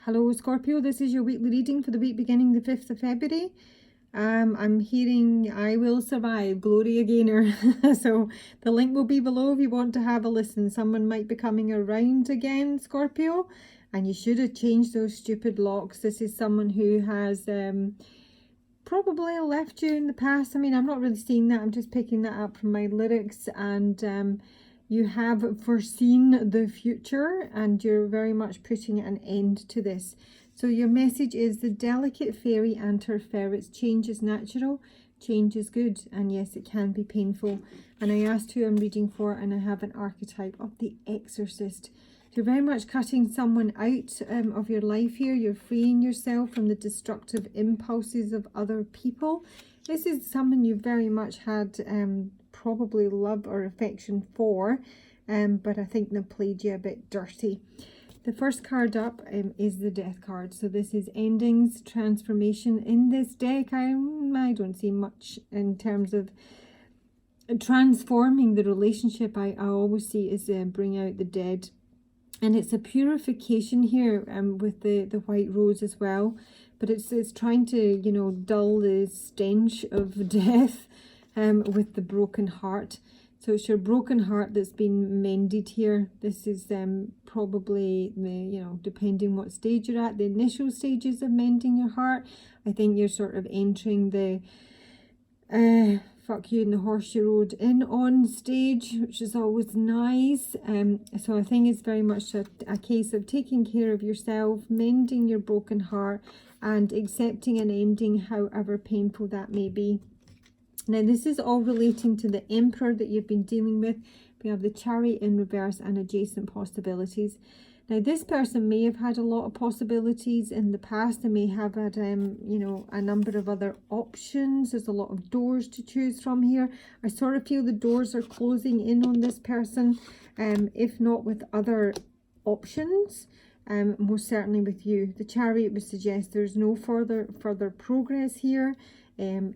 Hello Scorpio, this is your weekly reading for the week beginning the 5th of February. I'm hearing I will survive, Gloria Gaynor. So the link will be below if you want to have a listen. Someone might be coming around again, Scorpio, and you should have changed those stupid locks. This is someone who has probably left you in the past. I mean, I'm not really seeing that. I'm just picking that up from my lyrics, and you have foreseen the future and you're very much putting an end to this. So your message is the delicate fairy and her ferrets. Change is natural, change is good, and yes, it can be painful. And I asked who I'm reading for, and I have an archetype of the Exorcist. So you're very much cutting someone out of your life here. You're freeing yourself from the destructive impulses of other people. This is someone you very much had probably love or affection for, but I think they played you a bit dirty. The first card up is the Death card. So this is endings, transformation. In this deck, I don't see much in terms of transforming the relationship. I always see is bring out the dead. And it's a purification here with the white rose as well. But it's trying to, you know, dull the stench of death with the broken heart. So it's your broken heart that's been mended here. This is probably, you know, depending what stage you're at, the initial stages of mending your heart. I think you're sort of entering the fuck you in the horse you rode in on stage, which is always nice. So I think it's very much a case of taking care of yourself, mending your broken heart, and accepting an ending, however painful that may be. Now this is all relating to the Emperor that you've been dealing with. We have the Chariot in reverse and adjacent possibilities. Now this person may have had a lot of possibilities in the past. They may have had, you know, a number of other options. There's a lot of doors to choose from here. I sort of feel the doors are closing in on this person, if not with other options. Most certainly with you. The Chariot would suggest there's no further progress here.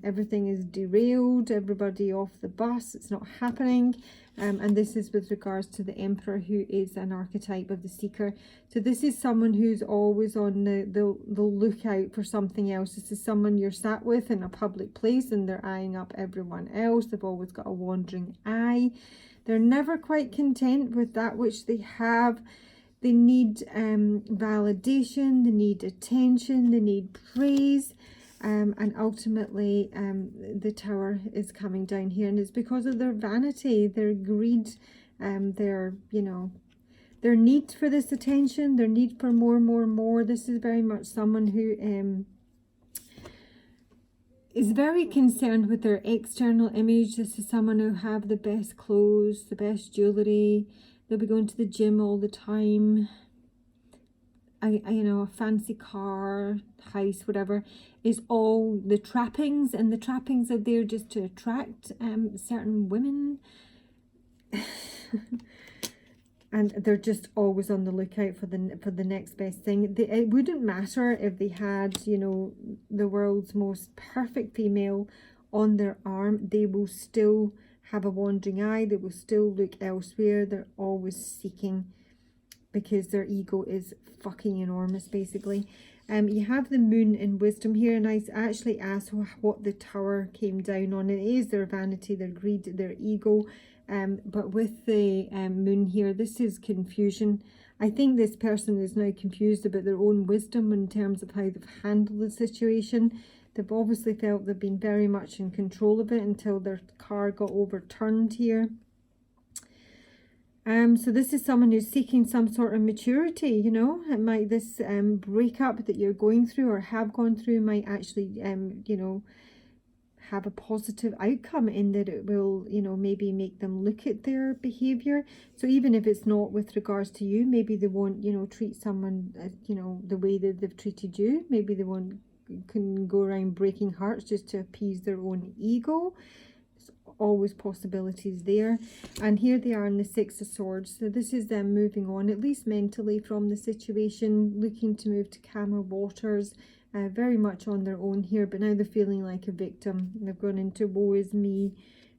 Everything is derailed, everybody off the bus, it's not happening. And this is with regards to the Emperor, who is an archetype of the Seeker. So this is someone who's always on the lookout for something else. This is someone you're sat with in a public place and they're eyeing up everyone else. They've always got a wandering eye. They're never quite content with that which they have. They need validation, they need attention, they need praise. And ultimately the Tower is coming down here, and it's because of their vanity, their greed, their, you know, their need for this attention, their need for more. This is very much someone who is very concerned with their external image. This is someone who have the best clothes, the best jewellery, they'll be going to the gym all the time. You know, a fancy car, house, whatever, is all the trappings, and the trappings are there just to attract certain women. And they're just always on the lookout for the next best thing. It wouldn't matter if they had, you know, the world's most perfect female on their arm. They will still have a wandering eye. They will still look elsewhere. They're always seeking, because their ego is fucking enormous, basically. You have the Moon in Wisdom here, and I actually asked what the Tower came down on. It is their vanity, their greed, their ego. But with the Moon here, this is confusion. I think this person is now confused about their own wisdom in terms of how they've handled the situation. They've obviously felt they've been very much in control of it until their car got overturned here. So this is someone who's seeking some sort of maturity, you know. It might, this breakup that you're going through or have gone through might actually, you know, have a positive outcome in that it will, you know, maybe make them look at their behavior. So even if it's not with regards to you, maybe they won't, you know, treat someone, you know, the way that they've treated you. Maybe they won't can go around breaking hearts just to appease their own ego. Always possibilities there. And here they are in the Six of Swords. So this is them moving on, at least mentally, from the situation, looking to move to calmer waters, very much on their own here, but now they're feeling like a victim. They've gone into woe is me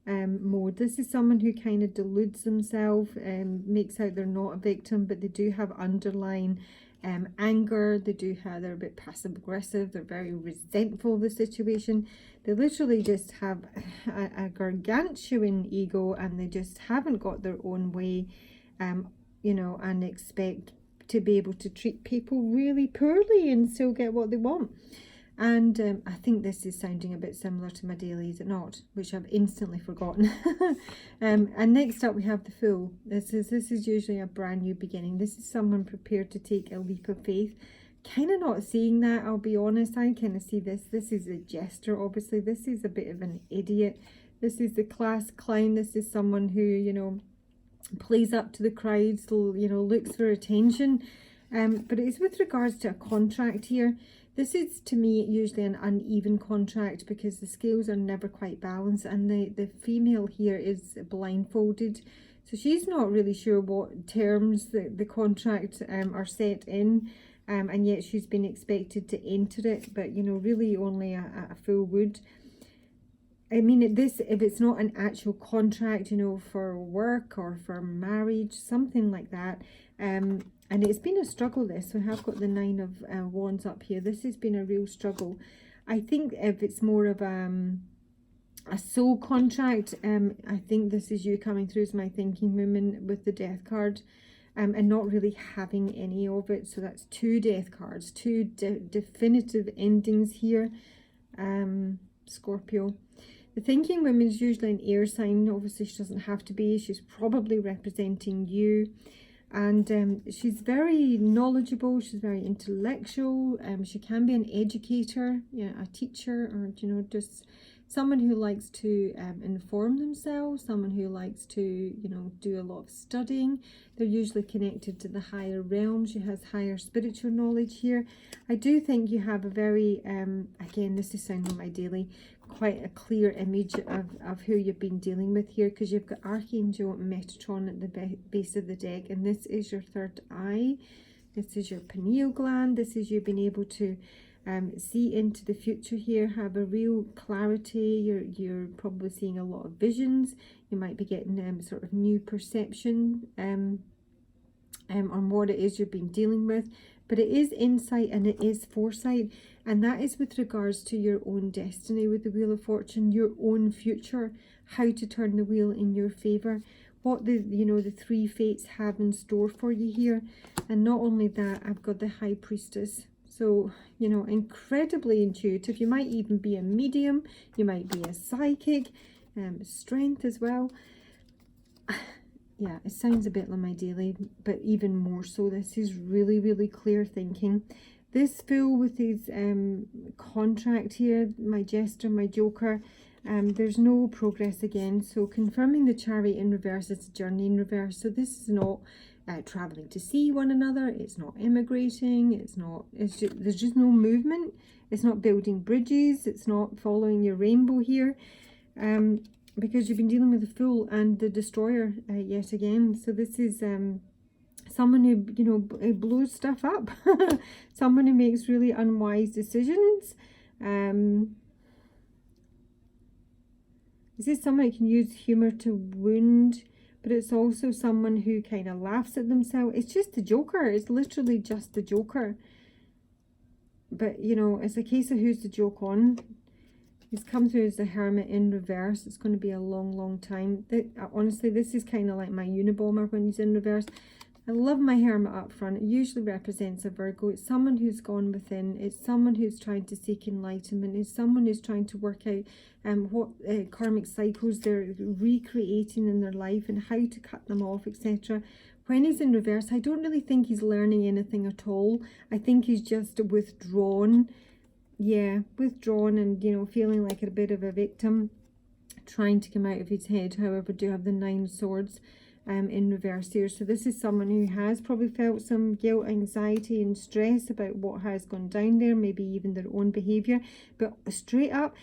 mode. This is someone who kind of deludes themselves, makes out they're not a victim, but they do have underlying anger. They're a bit passive aggressive. They're very resentful of the situation. They literally just have a gargantuan ego, and they just haven't got their own way, you know, and expect to be able to treat people really poorly and still get what they want. And I think this is sounding a bit similar to my daily, is it not? Which I've instantly forgotten. And next up we have the Fool. This is usually a brand new beginning. This is someone prepared to take a leap of faith. Kind of not seeing that, I'll be honest. I kind of see this. This is a jester, obviously. This is a bit of an idiot. This is the class clown. This is someone who, you know, plays up to the crowds, you know, looks for attention. But it's with regards to a contract here. This is, to me, usually an uneven contract because the scales are never quite balanced, and the female here is blindfolded. So she's not really sure what terms the contract are set in, and yet she's been expected to enter it, but, you know, really only a fool would. I mean, if it's not an actual contract, you know, for work or for marriage, something like that, and it's been a struggle, this. So I have got the 9 of Wands up here. This has been a real struggle. I think if it's more of a soul contract, I think this is you coming through as my thinking woman with the Death card, and not really having any of it. So that's 2 Death cards, 2 definitive endings here, Scorpio. The thinking woman is usually an air sign. Obviously, she doesn't have to be. She's probably representing you. And she's very knowledgeable. She's very intellectual. She can be an educator, you know, a teacher, or, you know, just someone who likes to inform themselves, someone who likes to, you know, do a lot of studying. They're usually connected to the higher realms. She has higher spiritual knowledge here. I do think you have a very, again, this is sounding my daily, quite a clear image of who you've been dealing with here, because you've got Archangel Metatron at the base of the deck, and this is your third eye. This is your pineal gland. This is you being able to see into the future here, have a real clarity. You're probably seeing a lot of visions. You might be getting sort of new perception on what it is you've been dealing with. But it is insight and it is foresight, and that is with regards to your own destiny with the Wheel of Fortune, your own future, how to turn the wheel in your favor, what the, you know, the 3 fates have in store for you here. And not only that, I've got the High Priestess. So, you know, incredibly intuitive. You might even be a medium, you might be a psychic, strength as well. Yeah, it sounds a bit like my daily, but even more so. This is really, really clear thinking. This Fool with his contract here, my Jester, my Joker, there's no progress again. So confirming the Chariot in reverse, it's a journey in reverse. So this is not traveling to see one another. It's not immigrating. It's just, there's just no movement. It's not building bridges. It's not following your rainbow here. Because you've been dealing with the Fool and the Destroyer yet again. So this is someone who, you know, blows stuff up. Someone who makes really unwise decisions. This is someone who can use humour to wound, but it's also someone who kind of laughs at themselves. It's just the Joker. It's literally just the Joker. But, you know, it's a case of who's the joke on. He's come through as the Hermit in reverse. It's going to be a long, long time. Honestly, this is kind of like my Unabomber when he's in reverse. I love my Hermit up front. It usually represents a Virgo. It's someone who's gone within. It's someone who's trying to seek enlightenment. It's someone who's trying to work out what karmic cycles they're recreating in their life and how to cut them off, etc. When he's in reverse, I don't really think he's learning anything at all. I think he's just withdrawn. Yeah, withdrawn and, you know, feeling like a bit of a victim, trying to come out of his head. However, do have the 9 swords in reverse here. So this is someone who has probably felt some guilt, anxiety and stress about what has gone down there, maybe even their own behaviour. But straight up,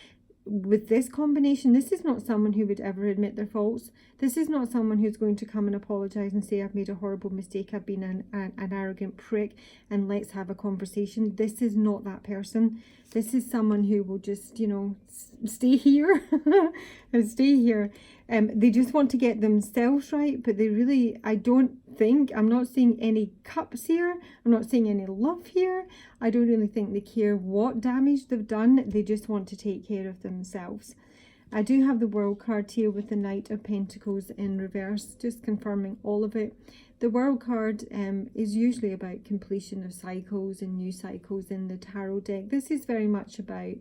with this combination, this is not someone who would ever admit their faults. This is not someone who's going to come and apologise and say, I've made a horrible mistake, I've been an arrogant prick, and let's have a conversation. This is not that person. This is someone who will just, you know, stay here and stay here. They just want to get themselves right, but they really, I don't think. I'm not seeing any cups here. I'm not seeing any love here. I don't really think they care what damage they've done. They just want to take care of themselves. I do have the World card here with the Knight of Pentacles in reverse, just confirming all of it. The World card is usually about completion of cycles and new cycles in the tarot deck. This is very much about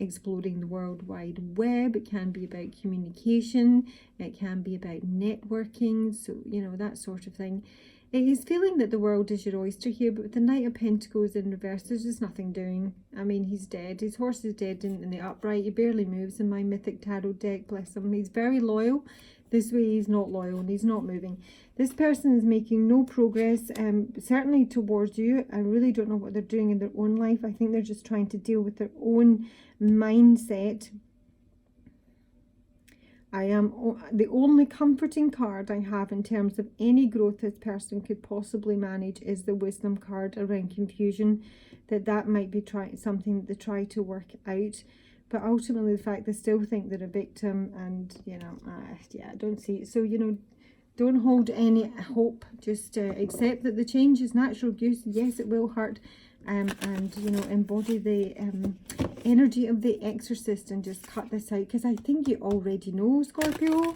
exploring the World Wide Web. It can be about communication. It can be about networking. So, you know, that sort of thing. It is feeling that the world is your oyster here, but with the Knight of Pentacles in reverse, there's just nothing doing. I mean, he's dead. His horse is dead in the upright. He barely moves in my Mythic Tarot deck, bless him. He's very loyal. This way he's not loyal and he's not moving. This person is making no progress, certainly towards you. I really don't know what they're doing in their own life. I think they're just trying to deal with their own mindset. I am the only comforting card I have in terms of any growth this person could possibly manage is the Wisdom card around confusion, that might be something that they try to work out. But ultimately, the fact they still think they're a victim, and, you know, yeah, I don't see it. So, you know, don't hold any hope. Just accept that the change is natural. Yes, it will hurt. And, you know, embody the energy of the Exorcist and just cut this out. Because I think you already know, Scorpio.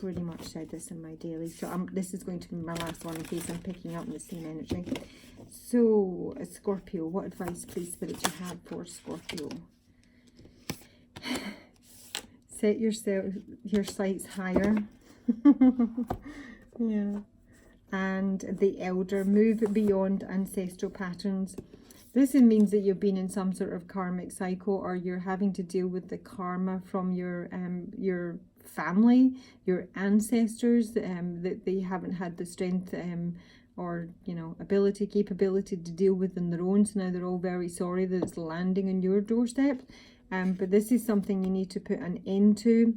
Pretty much said this in my daily. So this is going to be my last one in case I'm picking up in the same energy. So, Scorpio, what advice, please, Spirit, you have for Scorpio? Set your sights higher. Yeah. And the Elder, move beyond ancestral patterns. This means that you've been in some sort of karmic cycle, or you're having to deal with the karma from your family, your ancestors, that they haven't had the strength or, you know, capability to deal with on their own. So now they're all very sorry that it's landing on your doorstep. But this is something you need to put an end to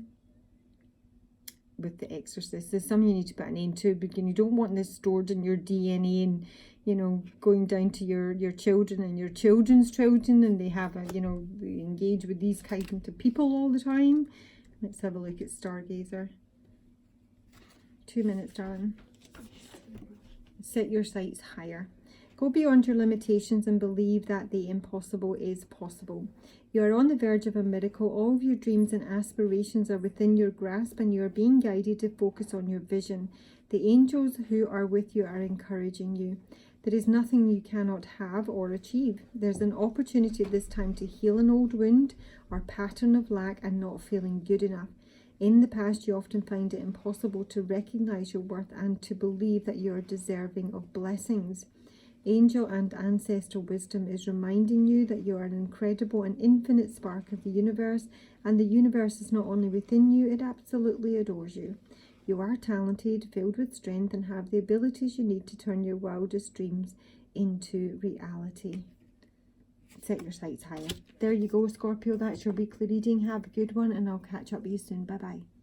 with the Exorcist. There's something you need to put an end to, because you don't want this stored in your DNA and, you know, going down to your children and your children's children, and they have they engage with these kind of people all the time. Let's have a look at Stargazer. 2 minutes, darling. Set your sights higher. Go beyond your limitations and believe that the impossible is possible. You are on the verge of a miracle. All of your dreams and aspirations are within your grasp, and you are being guided to focus on your vision. The angels who are with you are encouraging you. There is nothing you cannot have or achieve. There's an opportunity at this time to heal an old wound or pattern of lack and not feeling good enough. In the past, you often find it impossible to recognize your worth and to believe that you are deserving of blessings. Angel and ancestral wisdom is reminding you that you are an incredible and infinite spark of the universe, and the universe is not only within you, it absolutely adores you. You are talented, filled with strength, and have the abilities you need to turn your wildest dreams into reality. Set your sights higher. There you go, Scorpio. That's your weekly reading. Have a good one, and I'll catch up with you soon. Bye-bye.